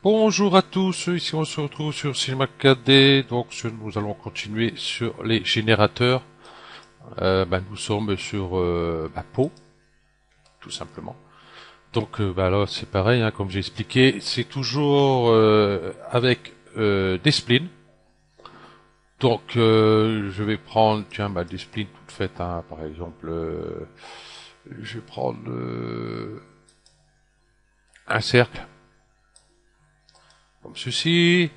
Bonjour à tous, ici on se retrouve sur Cinema 4D, nous allons continuer sur les générateurs. Nous sommes sur Pau, tout simplement. Là c'est pareil, hein, comme j'ai expliqué, c'est toujours avec des splines. Je vais prendre, tiens, des splines toutes faites, hein, par exemple, je vais prendre un cercle comme ceci.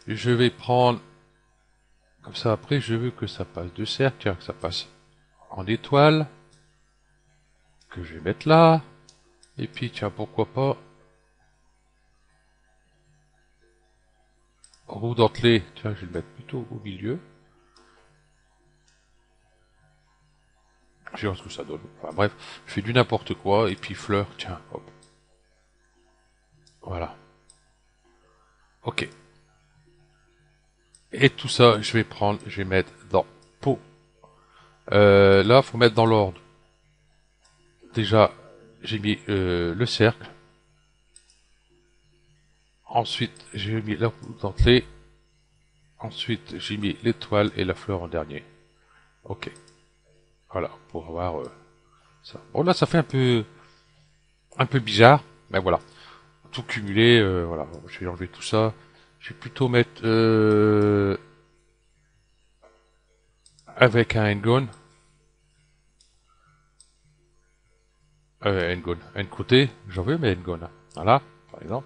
Je vais prendre comme ça. Après, je veux que ça passe de cercle, tiens, que ça passe en étoile, que je vais mettre là. Et puis, tiens, pourquoi pas, roue dentelée, tiens, je vais le mettre plutôt au milieu. Je vais voir ce que ça donne. Enfin bref, je fais du n'importe quoi. Et puis fleur, tiens, hop. Voilà. Ok. Et tout ça, je vais mettre dans pot. Là, faut mettre dans l'ordre. Déjà, j'ai mis le cercle. Ensuite, j'ai mis la roue dentelée. Ensuite, j'ai mis l'étoile et la fleur en dernier. Ok. Voilà, pour avoir ça. Bon là, ça fait un peu bizarre, mais voilà. Tout cumulé, voilà. Je vais enlever tout ça. Je vais plutôt mettre avec un Ngon, Ngon, un côté. J'en veux, mais Ngon. Hein. Voilà, par exemple.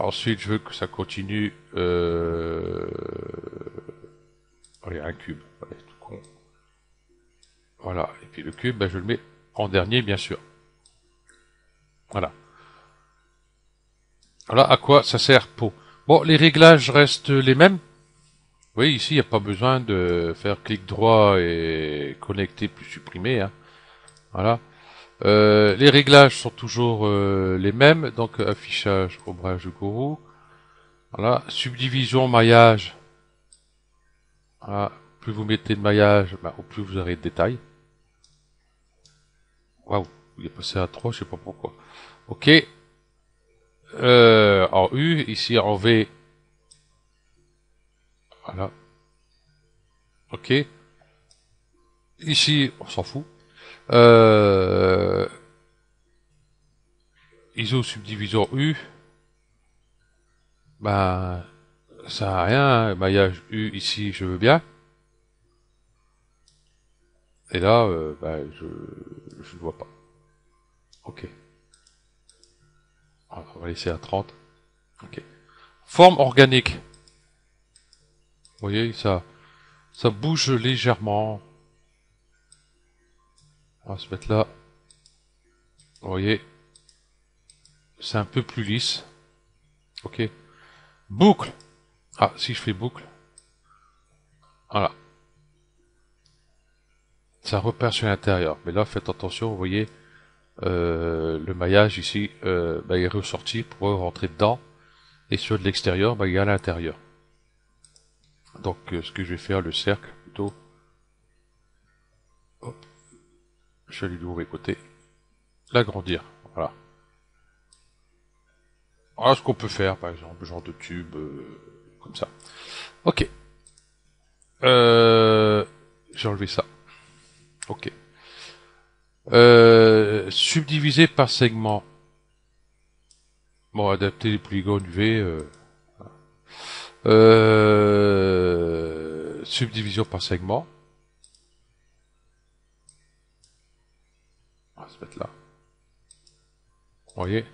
Ensuite, je veux que ça continue. Allez, un cube. Allez, tout con. Voilà. Et puis le cube, je le mets en dernier, bien sûr. Voilà. Voilà à quoi ça sert pour. Bon, les réglages restent les mêmes. Oui, ici, il n'y a pas besoin de faire clic droit et connecter plus supprimer. Hein. Voilà. Les réglages sont toujours les mêmes. Donc, affichage, ombrage de gourou. Voilà. Subdivision, maillage. Voilà. Plus vous mettez de maillage, au plus vous aurez de détails. Waouh, il est passé à 3, je sais pas pourquoi. Ok. En U, ici en V. Voilà. Ok. Ici, on s'en fout. Euh, ISO subdivision U. Ben, ça sert à rien. Hein. Maillage U ici, je veux bien. Et là, je ne vois pas. Ok. Alors, on va laisser à 30. Ok. Forme organique. Vous voyez, ça bouge légèrement. On va se mettre là. Vous voyez, c'est un peu plus lisse. Ok. Boucle. Ah, si je fais boucle. Voilà. Ça repère sur l'intérieur. Mais là, faites attention, vous voyez, le maillage ici, il est ressorti pour rentrer dedans. Et sur de l'extérieur, il est à l'intérieur. Ce que je vais faire, le cercle, plutôt, hop, je vais lui mauvais côté, l'agrandir. Voilà. Voilà ce qu'on peut faire, par exemple, genre de tube, comme ça. Ok. J'ai enlevé ça. Ok. Subdiviser par segment. Bon, adapter les polygones V. Subdivision par segment. On va se mettre là. Vous voyez,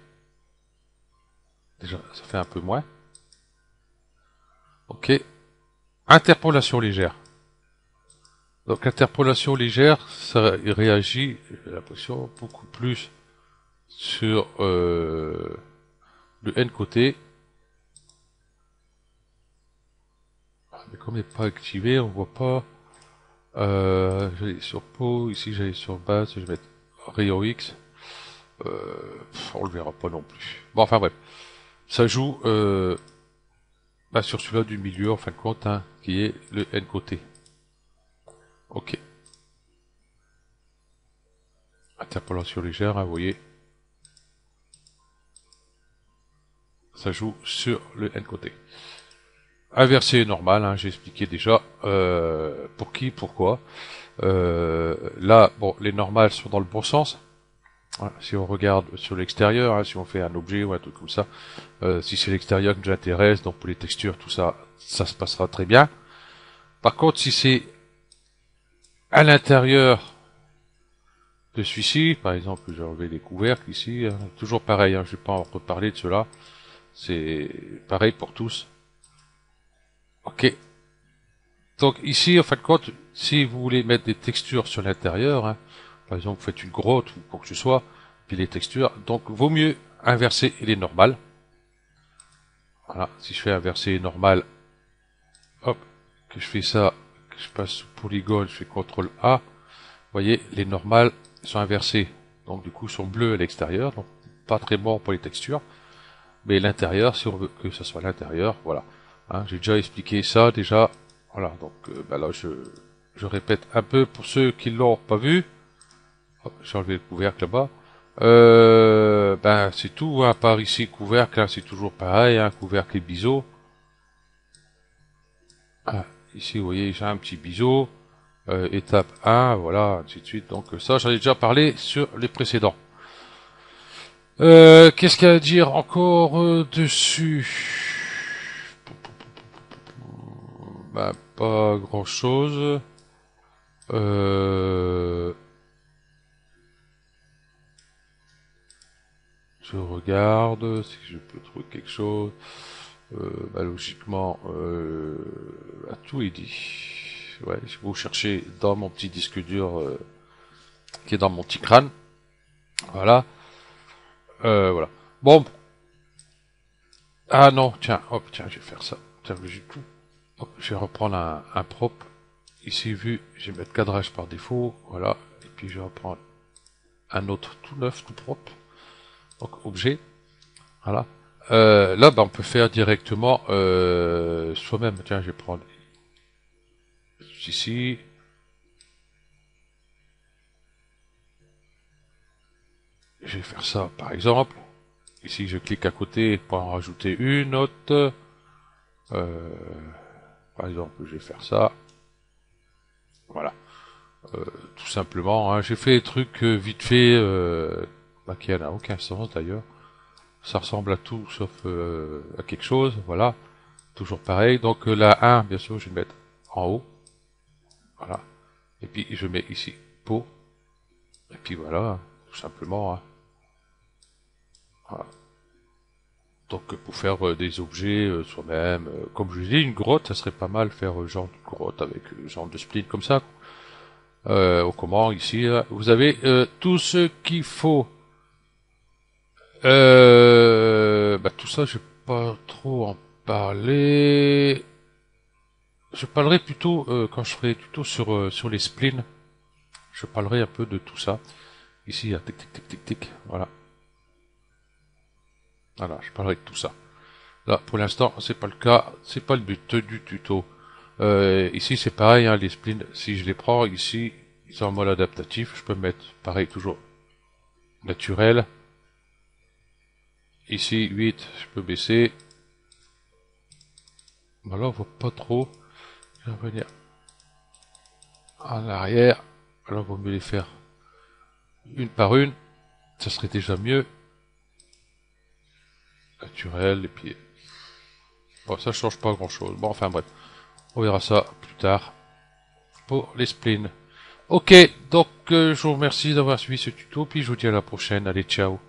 déjà, ça fait un peu moins. Ok. Interpolation légère. Donc, interpolation légère, ça réagit, j'ai l'impression, beaucoup plus sur le N côté. Mais comme il n'est pas activé, on voit pas. J'allais sur Pau, ici j'allais sur base, je vais mettre rayon X. On le verra pas non plus. Bon, enfin bref. Ça joue sur celui-là du milieu, en fin de compte, hein, qui est le N côté. Ok. Interpolation légère, hein, vous voyez. ça joue sur le N côté. Inversé normal, hein, j'ai expliqué déjà pour qui, pourquoi. Là, bon, les normales sont dans le bon sens. Voilà, si on regarde sur l'extérieur, hein, si on fait un objet ou un truc comme ça, si c'est l'extérieur qui nous intéresse, donc pour les textures, tout ça, ça se passera très bien. Par contre, si c'est à l'intérieur de celui-ci, par exemple, j'ai enlevé les couvercles ici, hein, toujours pareil, hein, je vais pas en reparler de cela, c'est pareil pour tous. Ok. Donc ici, en fin de compte, si vous voulez mettre des textures sur l'intérieur, hein, par exemple, vous faites une grotte ou quoi que ce soit, puis les textures, donc vaut mieux inverser les normales. Voilà, si je fais inverser normal, hop, que je fais ça, que je passe sous polygone, je fais CTRL A, vous voyez, les normales sont inversées, donc du coup sont bleues à l'extérieur, donc pas très bon pour les textures, mais l'intérieur, si on veut que ça soit l'intérieur, voilà. Hein, j'ai déjà expliqué ça déjà, voilà, donc là je répète un peu pour ceux qui l'ont pas vu. J'ai enlevé le couvercle là-bas. C'est tout, hein, par ici, couvercle, hein, c'est toujours pareil, hein, couvercle et biseau. Ah, ici, vous voyez, j'ai un petit biseau. Étape 1, voilà, ainsi de suite. Donc ça, j'en ai déjà parlé sur les précédents. Qu'est-ce qu'il y a à dire encore dessus? Pas grand-chose. Je regarde si je peux trouver quelque chose. Logiquement, tout est dit. Ouais, je vais vous chercher dans mon petit disque dur qui est dans mon petit crâne. Voilà. Voilà. Bon. Ah non, tiens, hop, tiens, je vais faire ça. Tiens, j'ai tout. Hop, je vais reprendre un propre. Ici, vu, je vais mettre cadrage par défaut. Voilà. Et puis, je vais reprendre un autre tout neuf, tout propre. Donc, objet. Voilà. Là, on peut faire directement soi-même. Tiens, je vais prendre ici. Je vais faire ça, par exemple. Ici, je clique à côté pour en rajouter une autre. Par exemple, je vais faire ça. Voilà. Tout simplement, hein. J'ai fait des trucs vite fait, qui n'a aucun sens d'ailleurs. Ça ressemble à tout sauf à quelque chose. Voilà. Toujours pareil. Donc la 1, bien sûr, je vais mettre en haut. Voilà. Et puis je mets ici peau. Et puis voilà, tout simplement. Hein. Voilà. Donc pour faire des objets soi-même, comme je dis, une grotte, ça serait pas mal faire genre de grotte avec genre de spline comme ça. Au comment ici, là, vous avez tout ce qu'il faut. Tout ça, je vais pas trop en parler. Je parlerai plutôt quand je ferai tuto sur les splines. Je parlerai un peu de tout ça. Ici, il y a tic tic tic tic tic. Voilà. Voilà, je parlerai de tout ça. Là, pour l'instant, c'est pas le cas. C'est pas le but du tuto. Ici, c'est pareil, hein, les splines. Si je les prends ici, ils sont en mode adaptatif. Je peux mettre pareil toujours naturel. Ici 8, je peux baisser. Là, on voit pas trop. Je vais revenir en arrière. Alors, il vaut mieux les faire une par une. Ça serait déjà mieux. Naturel, et puis... Bon, ça change pas grand chose. Bon, enfin bref. On verra ça plus tard. Pour les splines. Ok, donc je vous remercie d'avoir suivi ce tuto, puis je vous dis à la prochaine. Allez, ciao.